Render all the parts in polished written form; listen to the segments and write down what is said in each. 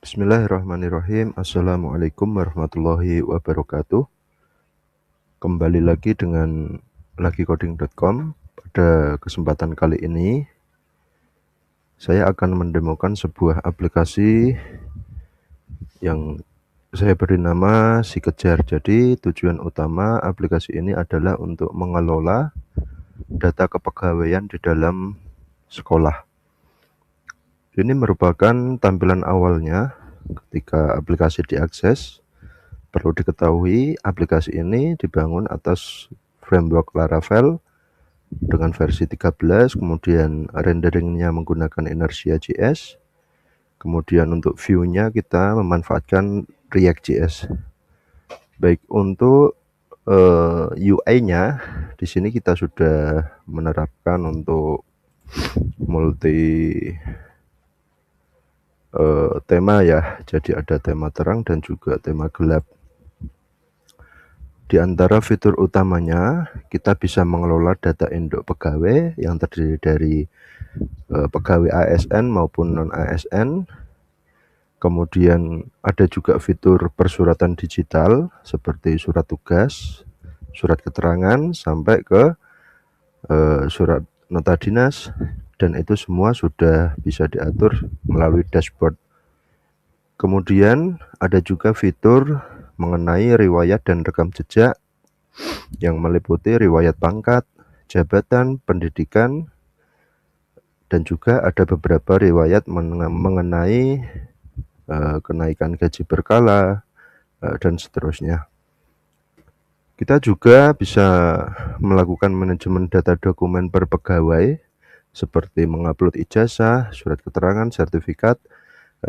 Bismillahirrahmanirrahim. Assalamualaikum warahmatullahi wabarakatuh. Kembali lagi dengan lagicoding.com. Pada kesempatan kali ini, saya akan mendemokan sebuah aplikasi yang saya beri nama Si Kejar. Jadi, tujuan utama aplikasi ini adalah untuk mengelola data kepegawaian di dalam sekolah. Ini merupakan tampilan awalnya ketika aplikasi diakses. Perlu diketahui, aplikasi ini dibangun atas framework Laravel dengan versi 13, kemudian renderingnya menggunakan Inertia.js, kemudian untuk view-nya kita memanfaatkan React.js. Baik, untuk UI-nya di sini kita sudah menerapkan untuk multi tema ya, jadi ada tema terang dan juga tema gelap. Di antara fitur utamanya, kita bisa mengelola data induk pegawai yang terdiri dari pegawai ASN maupun non-ASN. Kemudian ada juga fitur persuratan digital seperti surat tugas, surat keterangan, sampai ke surat nota dinas, dan itu semua sudah bisa diatur melalui dashboard. Kemudian ada juga fitur mengenai riwayat dan rekam jejak yang meliputi riwayat pangkat, jabatan, pendidikan, dan juga ada beberapa riwayat mengenai kenaikan gaji berkala dan seterusnya. Kita juga bisa melakukan manajemen data dokumen per pegawai seperti mengupload ijazah, surat keterangan, sertifikat,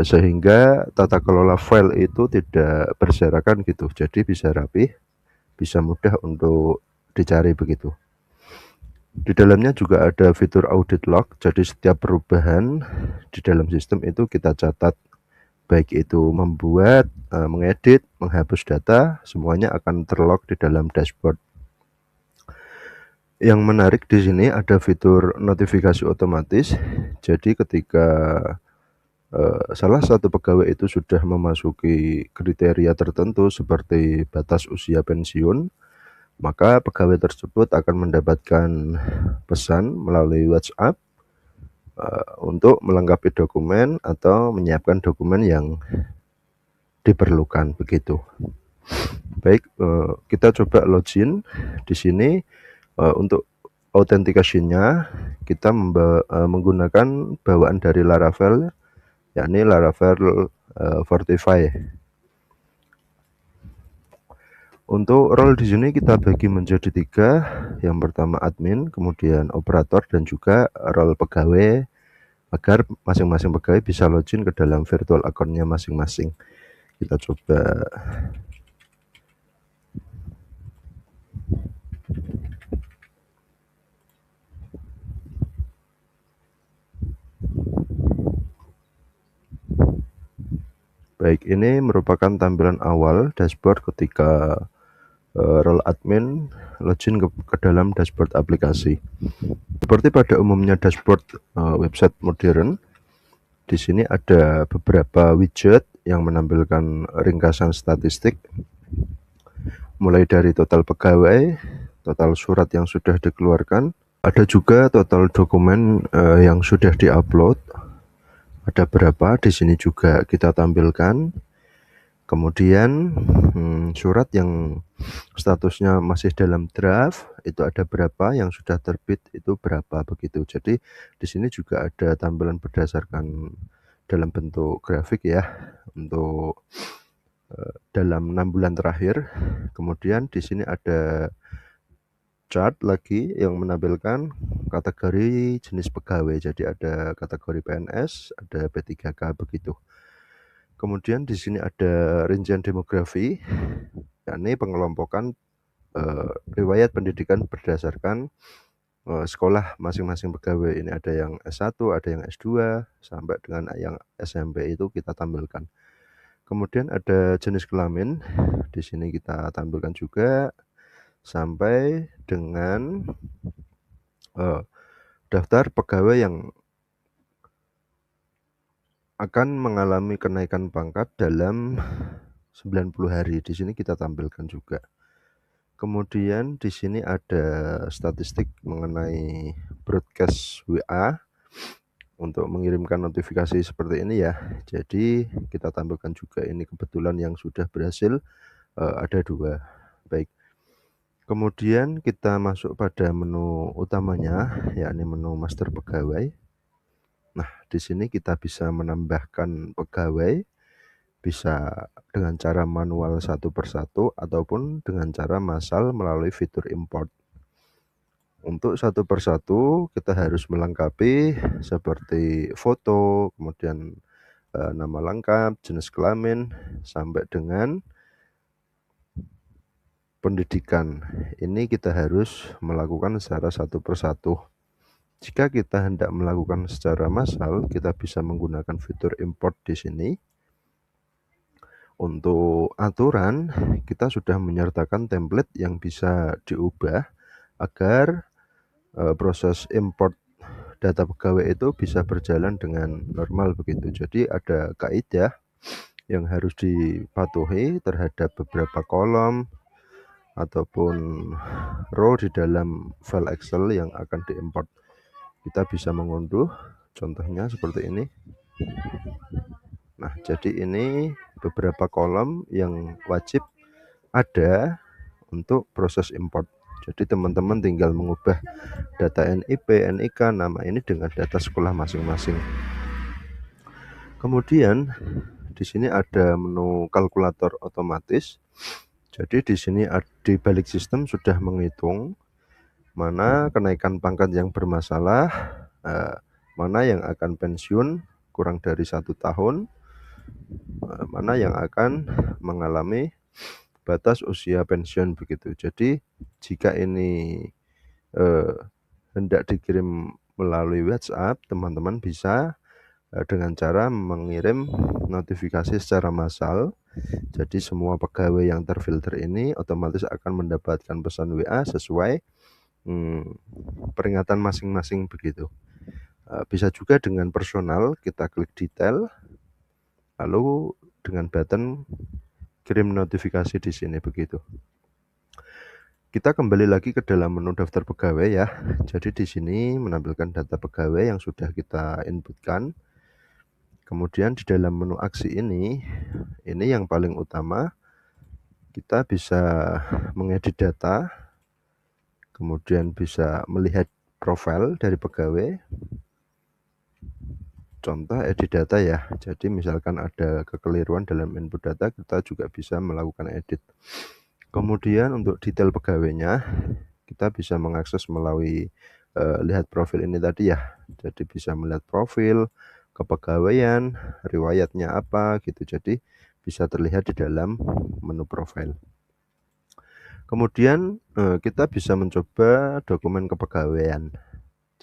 sehingga tata kelola file itu tidak berserakan gitu. Jadi bisa rapih, bisa mudah untuk dicari begitu. Di dalamnya juga ada fitur audit log, jadi setiap perubahan di dalam sistem itu kita catat, baik itu membuat, mengedit, menghapus data, semuanya akan terlog di dalam dashboard. Yang menarik di sini ada fitur notifikasi otomatis, jadi ketika salah satu pegawai itu sudah memasuki kriteria tertentu seperti batas usia pensiun, maka pegawai tersebut akan mendapatkan pesan melalui WhatsApp untuk melengkapi dokumen atau menyiapkan dokumen yang diperlukan begitu. Baik, kita coba login di sini. Untuk authentication-nya kita menggunakan bawaan dari Laravel, yakni Laravel Fortify. Untuk role di sini kita bagi menjadi 3. Yang pertama admin, kemudian operator, dan juga role pegawai, agar masing-masing pegawai bisa login ke dalam virtual account-nya masing-masing. Kita coba. Baik, ini merupakan tampilan awal dashboard ketika role admin login ke dalam dashboard aplikasi. Seperti pada umumnya dashboard website modern, di sini ada beberapa widget yang menampilkan ringkasan statistik, mulai dari total pegawai, total surat yang sudah dikeluarkan, ada juga total dokumen yang sudah diupload, ada berapa di sini juga kita tampilkan. Kemudian surat yang statusnya masih dalam draft itu ada berapa, yang sudah terbit itu berapa begitu. Jadi di sini juga ada tampilan berdasarkan dalam bentuk grafik ya untuk dalam 6 bulan terakhir. Kemudian di sini ada chart lagi yang menampilkan kategori jenis pegawai. Jadi ada kategori PNS, ada P3K begitu. Kemudian di sini ada rincian demografi, yakni pengelompokan riwayat pendidikan berdasarkan sekolah masing-masing pegawai. Ini ada yang S1, ada yang S2, sampai dengan yang SMP itu kita tampilkan. Kemudian ada jenis kelamin, di sini kita tampilkan juga, sampai dengan daftar pegawai yang akan mengalami kenaikan pangkat dalam 90 hari. Di sini kita tampilkan juga. Kemudian di sini ada statistik mengenai broadcast WA untuk mengirimkan notifikasi seperti ini ya. Jadi kita tampilkan juga, ini kebetulan yang sudah berhasil ada 2. Baik. Kemudian kita masuk pada menu utamanya, yakni menu master pegawai. Nah, di sini kita bisa menambahkan pegawai, bisa dengan cara manual satu persatu ataupun dengan cara massal melalui fitur import. Untuk satu persatu kita harus melengkapi seperti foto, kemudian nama lengkap, jenis kelamin, sampai dengan pendidikan. Ini kita harus melakukan secara satu persatu. Jika kita hendak melakukan secara massal, kita bisa menggunakan fitur import di sini. Untuk aturan, kita sudah menyertakan template yang bisa diubah agar proses import data pegawai itu bisa berjalan dengan normal begitu. Jadi ada kaidah yang harus dipatuhi terhadap beberapa kolom ataupun row di dalam file Excel yang akan diimport. Kita bisa mengunduh, contohnya seperti ini. Nah, jadi ini beberapa kolom yang wajib ada untuk proses import. Jadi teman-teman tinggal mengubah data NIP, NIK, nama ini dengan data sekolah masing-masing. Kemudian di sini ada menu kalkulator otomatis. Jadi di sini di balik sistem sudah menghitung mana kenaikan pangkat yang bermasalah, mana yang akan pensiun kurang dari 1 tahun, mana yang akan mengalami batas usia pensiun begitu. Jadi jika ini hendak dikirim melalui WhatsApp, teman-teman bisa dengan cara mengirim notifikasi secara massal. Jadi semua pegawai yang terfilter ini otomatis akan mendapatkan pesan WA sesuai peringatan masing-masing begitu. Bisa juga dengan personal, kita klik detail, lalu dengan button kirim notifikasi di sini begitu. Kita kembali lagi ke dalam menu daftar pegawai ya. Jadi di sini menampilkan data pegawai yang sudah kita inputkan. Kemudian di dalam menu aksi ini yang paling utama, kita bisa mengedit data, kemudian bisa melihat profil dari pegawai. Contoh edit data ya. Jadi misalkan ada kekeliruan dalam input data, kita juga bisa melakukan edit. Kemudian untuk detail pegawainya, kita bisa mengakses melalui lihat profil ini tadi ya. Jadi bisa melihat profil, kepegawaian, riwayatnya apa gitu. Jadi bisa terlihat di dalam menu profil. Kemudian kita bisa mencoba dokumen kepegawaian.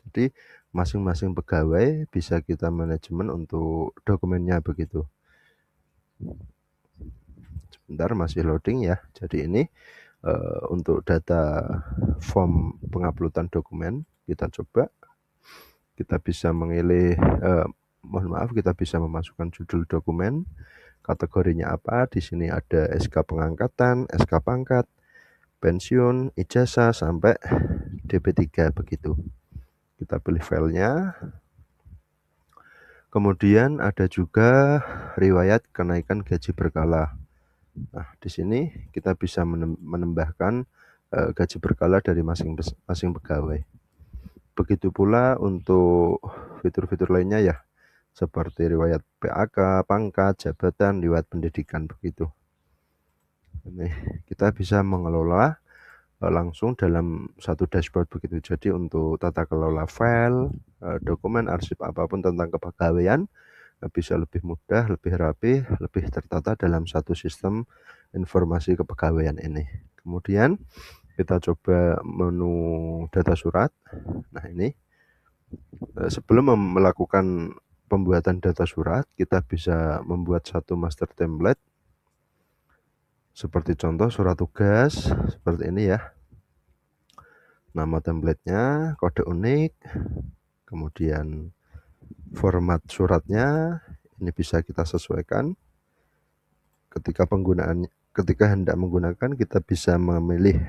Jadi masing-masing pegawai bisa kita manajemen untuk dokumennya begitu. Sebentar, masih loading ya. Jadi ini untuk data form penguploadan dokumen, kita coba. Kita bisa memilih, kita bisa memasukkan judul dokumen, kategorinya apa. Di sini ada SK pengangkatan, SK pangkat, pensiun, ijazah, sampai DP3 begitu. Kita pilih filenya. Kemudian ada juga riwayat kenaikan gaji berkala. Nah, di sini kita bisa menambahkan gaji berkala dari masing-masing pegawai. Begitu pula untuk fitur-fitur lainnya ya, seperti riwayat PAK, pangkat, jabatan, riwayat pendidikan begitu. Ini kita bisa mengelola langsung dalam satu dashboard begitu. Jadi untuk tata kelola file, dokumen, arsip apapun tentang kepegawaian bisa lebih mudah, lebih rapi, lebih tertata dalam satu sistem informasi kepegawaian ini. Kemudian kita coba menu data surat. Nah, ini sebelum melakukan pembuatan data surat, kita bisa membuat satu master template. Seperti contoh surat tugas, seperti ini ya. Nama templatenya, kode unik, kemudian format suratnya, Ini bisa kita sesuaikan. Ketika hendak menggunakan, kita bisa memilih.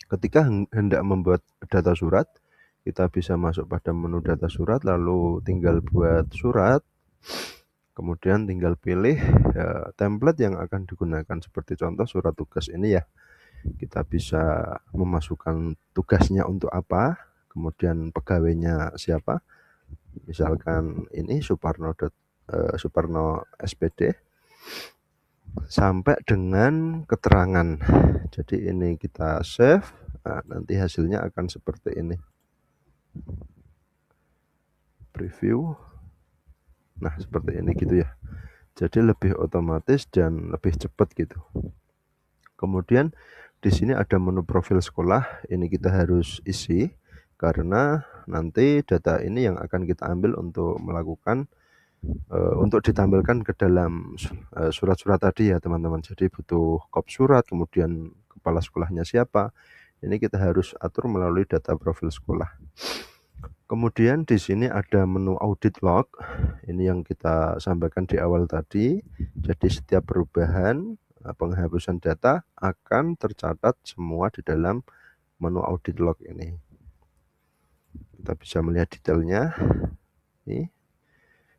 Ketika hendak membuat data surat, kita bisa masuk pada menu data surat, lalu tinggal buat surat, kemudian tinggal pilih template yang akan digunakan. Seperti contoh surat tugas ini ya, kita bisa memasukkan tugasnya untuk apa, kemudian pegawainya siapa, misalkan ini Suparno SPD, sampai dengan keterangan. Jadi ini kita save, nanti hasilnya akan seperti ini. Preview. Nah, seperti ini gitu ya. Jadi lebih otomatis dan lebih cepat gitu. Kemudian di sini ada menu profil sekolah, ini kita harus isi karena nanti data ini yang akan kita ambil untuk melakukan untuk ditampilkan ke dalam surat-surat tadi ya teman-teman. Jadi butuh kop surat, kemudian kepala sekolahnya siapa. Ini kita harus atur melalui data profil sekolah. Kemudian di sini ada menu audit log. Ini yang kita sampaikan di awal tadi. Jadi setiap perubahan penghapusan data akan tercatat semua di dalam menu audit log ini. Kita bisa melihat detailnya. Ini.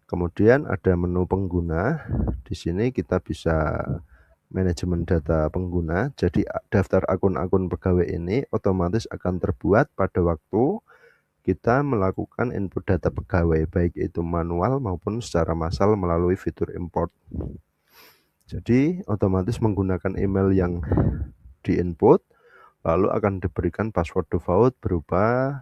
Kemudian ada menu pengguna. Di sini kita bisa manajemen data pengguna. Jadi daftar akun-akun pegawai ini otomatis akan terbuat pada waktu kita melakukan input data pegawai, baik itu manual maupun secara massal melalui fitur import. Jadi otomatis menggunakan email yang di-input, lalu akan diberikan password default berupa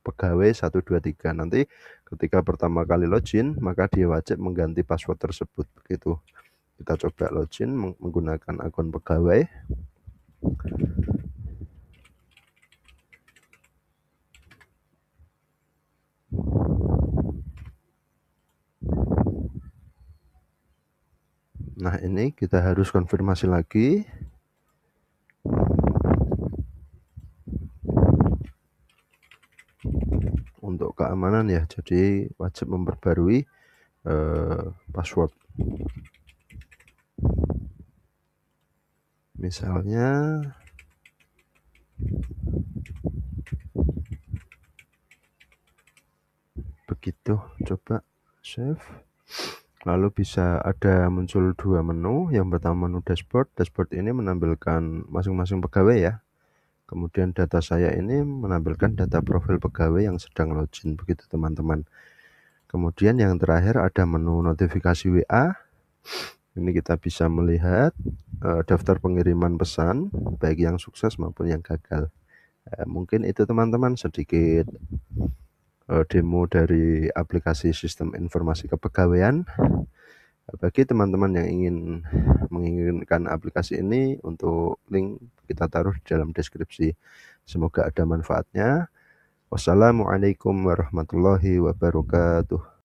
pegawai 123. Nanti ketika pertama kali login, maka dia wajib mengganti password tersebut. Begitu. Kita coba login menggunakan akun pegawai. Nah, ini kita harus konfirmasi lagi. Untuk keamanan ya, jadi wajib memperbarui password. Misalnya begitu. Coba save. Lalu bisa ada muncul dua menu. Yang pertama menu dashboard. Dashboard ini menampilkan masing-masing pegawai ya. Kemudian data saya ini menampilkan data profil pegawai yang sedang login, begitu teman-teman. Kemudian yang terakhir ada menu notifikasi WA. Ini kita bisa melihat daftar pengiriman pesan, baik yang sukses maupun yang gagal. Mungkin itu teman-teman sedikit demo dari aplikasi sistem informasi kepegawaian. Bagi teman-teman yang menginginkan aplikasi ini, untuk link kita taruh di dalam deskripsi. Semoga ada manfaatnya. Wassalamualaikum warahmatullahi wabarakatuh.